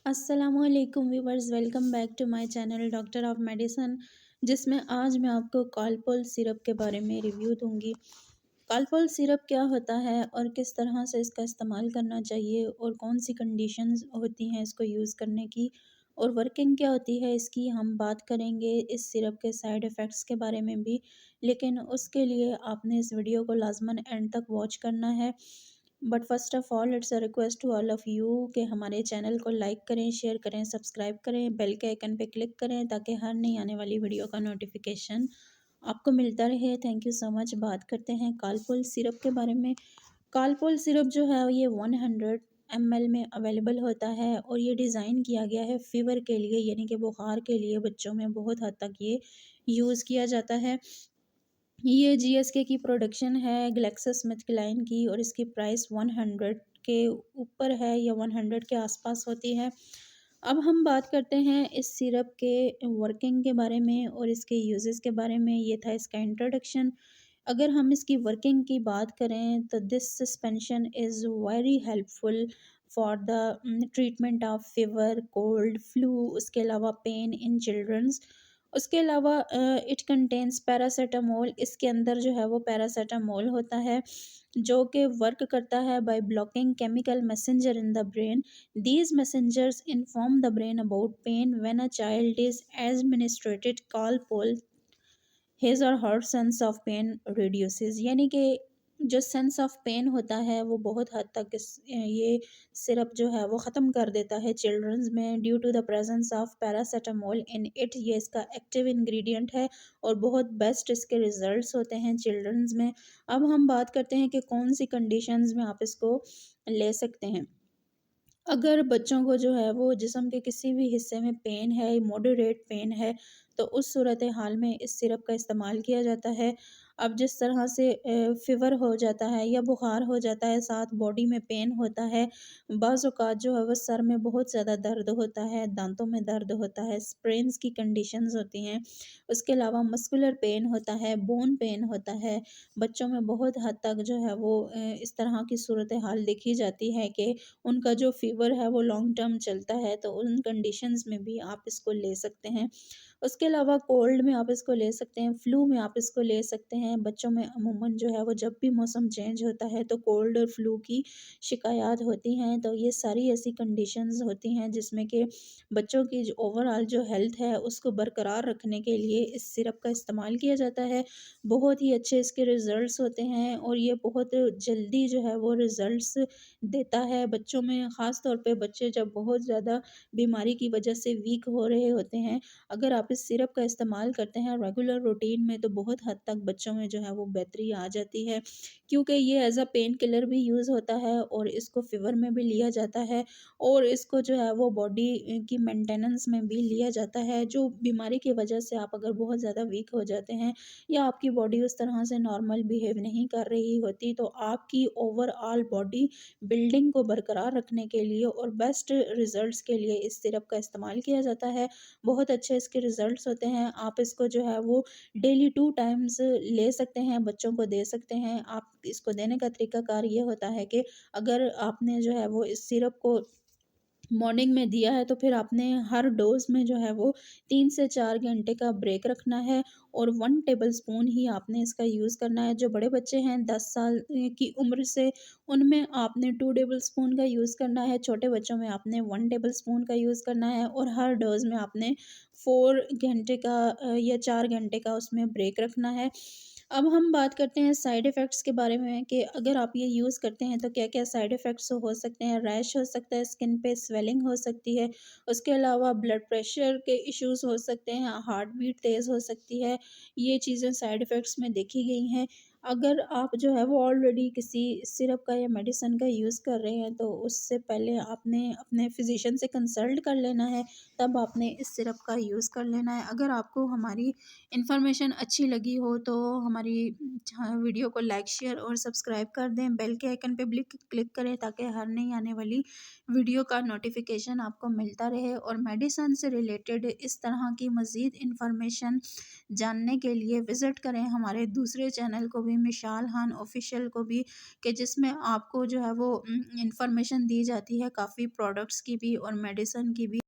अस्सलामुअलैकुम viewers, welcome back to my channel doctor of medicine. जिसमें आज मैं आपको कॉलपोल सिरप के बारे में रिव्यू दूंगी। कॉलपोल सिरप क्या होता है और किस तरह से इसका इस्तेमाल करना चाहिए और कौन सी कंडीशंस होती हैं इसको यूज़ करने की और वर्किंग क्या होती है इसकी, हम बात करेंगे इस सिरप के साइड इफ़ेक्ट्स के बारे में भी। लेकिन उसके लिए आपने इस वीडियो को लाजमन एंड तक वॉच करना है। But first of all it's a request to all of you कि हमारे चैनल को लाइक करें, शेयर करें, सब्सक्राइब करें, बेल के आइकन पे क्लिक करें ताकि हर नई आने वाली वीडियो का नोटिफिकेशन आपको मिलता रहे। Thank you so much. बात करते हैं कालपोल सिरप के बारे में। कालपोल सिरप जो है ये 100 ml में अवेलेबल होता है और ये डिज़ाइन किया गया है फ़ीवर के लिए, यानी कि बुखार के लिए बच्चों में बहुत हद तक ये यूज़ किया जाता है। ये जीएसके की प्रोडक्शन है, ग्लेक्सोस्मिथक्लाइन की, और इसकी प्राइस 100 के ऊपर है या 100 के आसपास होती है। अब हम बात करते हैं इस सिरप के वर्किंग के बारे में और इसके यूजेस के बारे में। ये था इसका इंट्रोडक्शन। अगर हम इसकी वर्किंग की बात करें तो this suspension is very helpful for the treatment of fever, cold, flu, उसके अलावा पेन इन चिल्ड्रंस। उसके अलावा इट कंटेन्स पैरासीटामोल। इसके अंदर जो है वो पैरासीटामोल होता है जो कि वर्क करता है by blocking chemical messenger in the brain. These messengers inform the brain about pain when a child is administered Calpol, his or her sense of pain reduces. यानी कि जो सेंस ऑफ पेन होता है वो बहुत हद तक ये सिरप जो है वो ख़त्म कर देता है चिल्ड्रंस में, due to the presence of paracetamol in it. ये इसका एक्टिव इंग्रेडिएंट है और बहुत बेस्ट इसके रिजल्ट्स होते हैं चिल्ड्रंस में। अब हम बात करते हैं कि कौन सी कंडीशंस में आप इसको ले सकते हैं। अगर बच्चों को जो है वो जिस्म के किसी भी हिस्से में पेन है, मॉडरेट पेन है, तो उस सूरत हाल में इस सिरप का इस्तेमाल किया जाता है। अब जिस तरह से फ़ीवर हो जाता है या बुखार हो जाता है, साथ बॉडी में पेन होता है, बाज़ औक़ात जो है वो सर में बहुत ज़्यादा दर्द होता है, दाँतों में दर्द होता है, स्प्रेन्स की कंडीशंस होती हैं। उसके अलावा मस्कुलर पेन होता है, बोन पेन होता है। बच्चों में बहुत हद तक जो है वो इस तरह की सूरत हाल देखी जाती है कि उनका जो फ़ीवर है वो लॉन्ग टर्म चलता है, तो उन कंडीशंस में भी आप इसको ले सकते हैं। उसके अलावा कोल्ड में आप इसको ले सकते हैं, फ्लू में आप इसको ले सकते हैं। बच्चों में अमूमन जो है वो जब भी मौसम चेंज होता है तो कोल्ड और फ्लू की शिकायत होती हैं, तो ये सारी ऐसी कंडीशंस होती हैं जिसमें कि बच्चों की जो ओवरऑल जो हेल्थ है उसको बरकरार रखने के लिए इस सिरप का इस्तेमाल किया जाता है। बहुत ही अच्छे इसके रिज़ल्ट्स होते हैं और ये बहुत जल्दी जो है वो रिज़ल्ट्स देता है बच्चों में। ख़ास तौर पे बच्चे जब बहुत ज़्यादा बीमारी की वजह से वीक हो रहे होते हैं, अगर आप इस सिरप का इस्तेमाल करते हैं रेगुलर रूटीन में, तो बहुत हद तक बच्चों में जो है वो बेहतरी आ जाती है। क्योंकि ये एज़ अ पेन किलर भी यूज़ होता है और इसको फ़ीवर में भी लिया जाता है और इसको जो है वो बॉडी की मेंटेनेंस में भी लिया जाता है। जो बीमारी की वजह से आप अगर बहुत ज़्यादा वीक हो जाते हैं या आपकी बॉडी उस तरह से नॉर्मल बिहेव नहीं कर रही होती, तो आपकी ओवरऑल बॉडी बिल्डिंग को बरकरार रखने के लिए और बेस्ट रिजल्ट्स के लिए इस सिरप का इस्तेमाल किया जाता है। बहुत अच्छे इसके रिजल्ट्स होते हैं। आप इसको जो है वो डेली 2 टाइम्स ले सकते हैं, बच्चों को दे सकते हैं। आप इसको देने का तरीकाकार ये होता है कि अगर आपने जो है वो इस सिरप को मॉर्निंग में दिया है तो फिर आपने हर डोज़ में जो है वो 3 से 4 घंटे का ब्रेक रखना है और 1 टेबलस्पून ही आपने इसका यूज़ करना है। जो बड़े बच्चे हैं 10 साल की उम्र से, उनमें आपने 2 टेबलस्पून का यूज़ करना है, छोटे बच्चों में आपने 1 टेबलस्पून का यूज़ करना है और हर डोज़ में आपने 4 घंटे का या 4 घंटे का उसमें ब्रेक रखना है। अब हम बात करते हैं साइड इफ़ेक्ट्स के बारे में कि अगर आप ये यूज़ करते हैं तो क्या-क्या साइड इफ़ेक्ट्स हो सकते हैं। रैश हो सकता है, स्किन पे स्वेलिंग हो सकती है, उसके अलावा ब्लड प्रेशर के इश्यूज़ हो सकते हैं, हार्ट बीट तेज़ हो सकती है। ये चीज़ें साइड इफ़ेक्ट्स में देखी गई हैं। अगर आप जो है वो ऑलरेडी किसी सिरप का या मेडिसिन का यूज़ कर रहे हैं तो उससे पहले आपने अपने फ़िज़िशियन से कंसल्ट कर लेना है, तब आपने इस सिरप का यूज़ कर लेना है। अगर आपको हमारी इन्फॉर्मेशन अच्छी लगी हो तो हमारी वीडियो को लाइक, शेयर और सब्सक्राइब कर दें। बेल के आइकन पे क्लिक क्लिक करें ताकि हर नई आने वाली वीडियो का नोटिफिकेशन आपको मिलता रहे। और मेडिसिन से रिलेटेड इस तरह की मज़ीद इन्फॉर्मेशन जानने के लिए विज़िट करें हमारे दूसरे चैनल को भी, मिशाल खान ऑफ़िशियल को भी, कि जिसमें आपको जो है वो इन्फॉर्मेशन दी जाती है काफ़ी प्रोडक्ट्स की भी और मेडिसिन की भी।